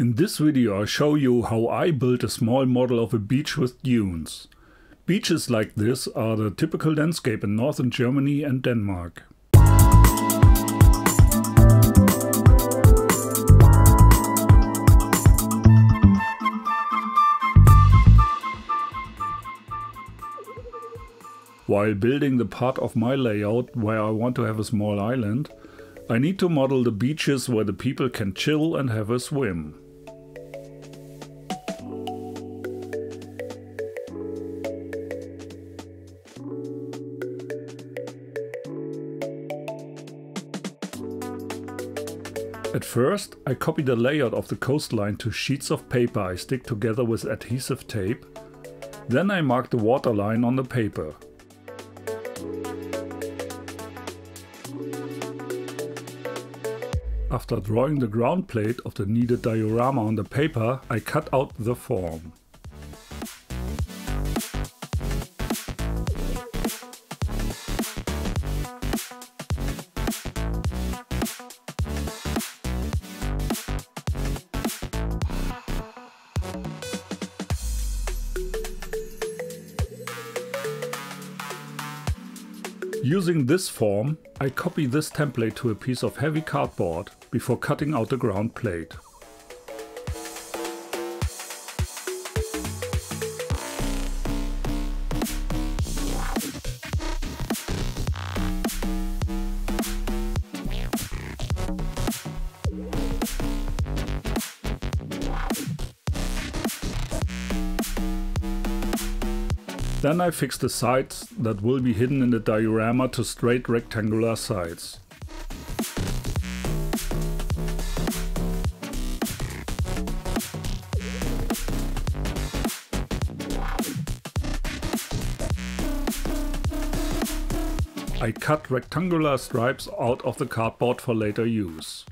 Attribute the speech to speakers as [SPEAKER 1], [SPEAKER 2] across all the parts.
[SPEAKER 1] In this video I show you how I built a small model of a beach with dunes. Beaches like this are the typical landscape in northern Germany and Denmark. While building the part of my layout where I want to have a small island, I need to model the beaches where the people can chill and have a swim. At first, I copy the layout of the coastline to sheets of paper I stick together with adhesive tape. Then I mark the waterline on the paper. After drawing the ground plate of the needed diorama on the paper, I cut out the form. Using this form, I copy this template to a piece of heavy cardboard before cutting out the ground plate. Then I fix the sides that will be hidden in the diorama to straight rectangular sides. I cut rectangular stripes out of the cardboard for later use.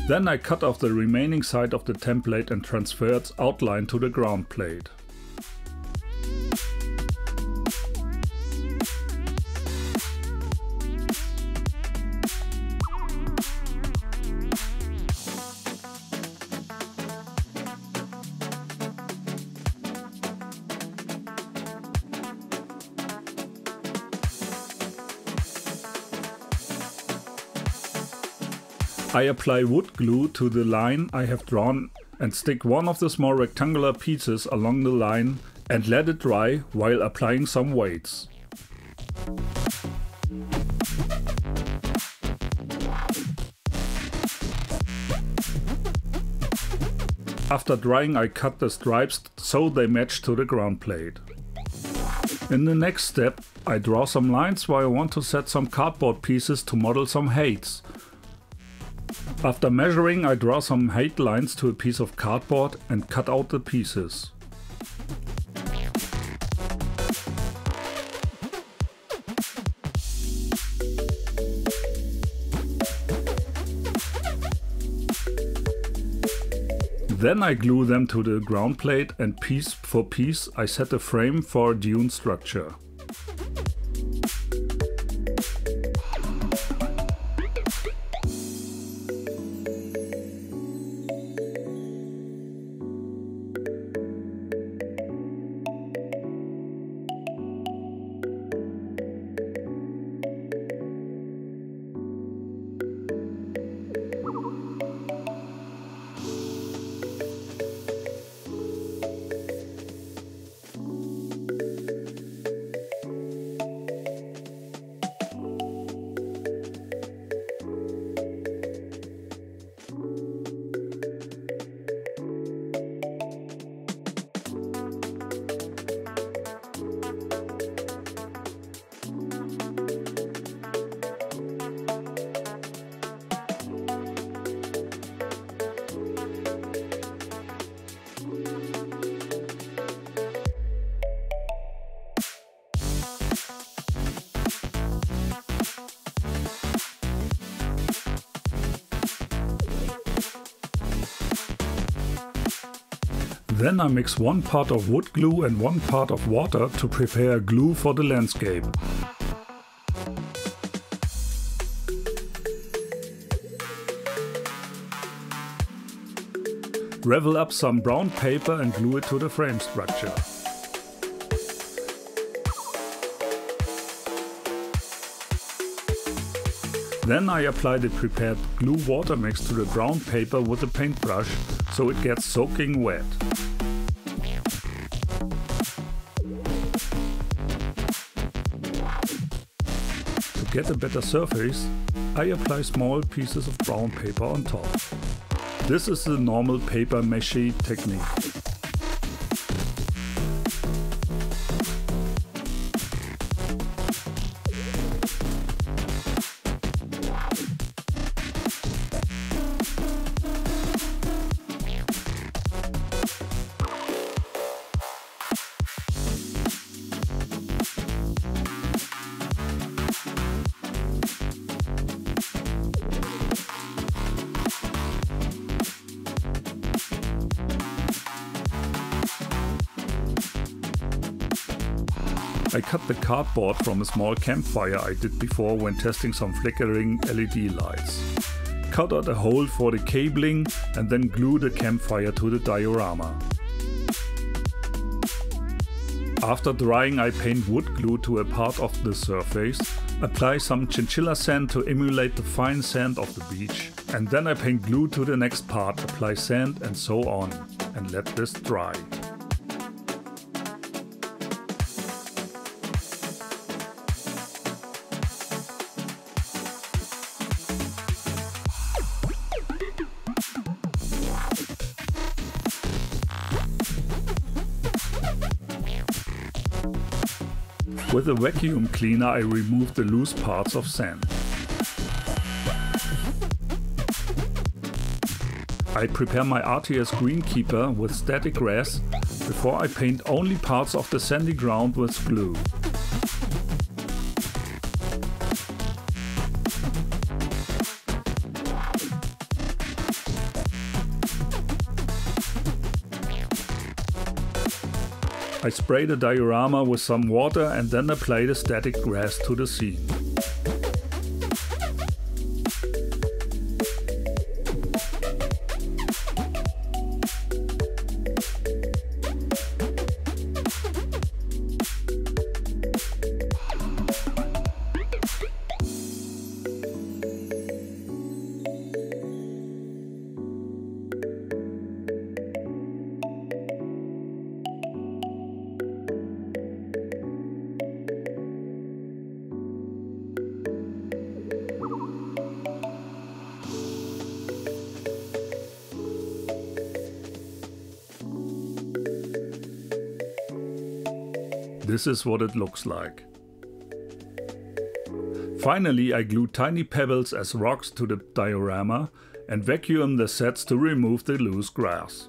[SPEAKER 1] Then I cut off the remaining side of the template and transfer its outline to the ground plate. I apply wood glue to the line I have drawn and stick one of the small rectangular pieces along the line and let it dry while applying some weights. After drying, I cut the stripes so they match to the ground plate. In the next step, I draw some lines where I want to set some cardboard pieces to model some heights. After measuring, I draw some height lines to a piece of cardboard and cut out the pieces. Then I glue them to the ground plate and piece for piece I set a frame for a dune structure. Then I mix 1 part of wood glue and 1 part of water to prepare glue for the landscape. Ravel up some brown paper and glue it to the frame structure. Then I apply the prepared glue water mix to the brown paper with a paintbrush so it gets soaking wet. To get a better surface, I apply small pieces of brown paper on top. This is the normal paper mache technique. I cut the cardboard from a small campfire I did before when testing some flickering LED lights. Cut out a hole for the cabling and then glue the campfire to the diorama. After drying, I paint wood glue to a part of the surface, apply some chinchilla sand to emulate the fine sand of the beach, and then I paint glue to the next part, apply sand and so on, and let this dry. With a vacuum cleaner I remove the loose parts of sand. I prepare my RTS greenkeeper with static grass before I paint only parts of the sandy ground with glue. I spray the diorama with some water and then apply the static grass to the scene. This is what it looks like. Finally, I glue tiny pebbles as rocks to the diorama and vacuum the sets to remove the loose grass.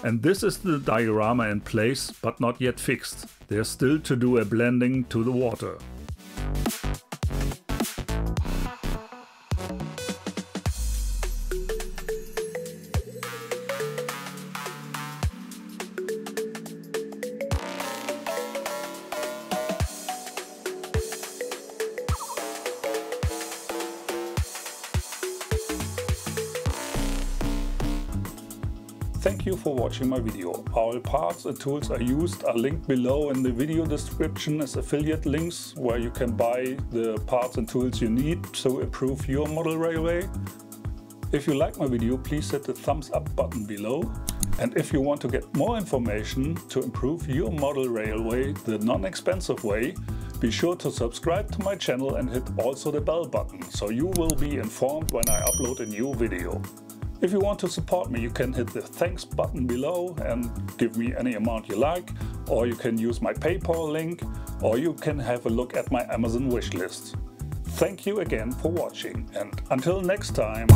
[SPEAKER 1] And this is the diorama in place, but not yet fixed. There's still to do a blending to the water. Thank you for watching my video. All parts and tools I used are linked below in the video description as affiliate links where you can buy the parts and tools you need to improve your model railway. If you like my video, please hit the thumbs up button below. And if you want to get more information to improve your model railway the non-expensive way, be sure to subscribe to my channel and hit also the bell button so you will be informed when I upload a new video. If you want to support me, you can hit the thanks button below and give me any amount you like, or you can use my PayPal link, or you can have a look at my Amazon wishlist. Thank you again for watching, and until next time.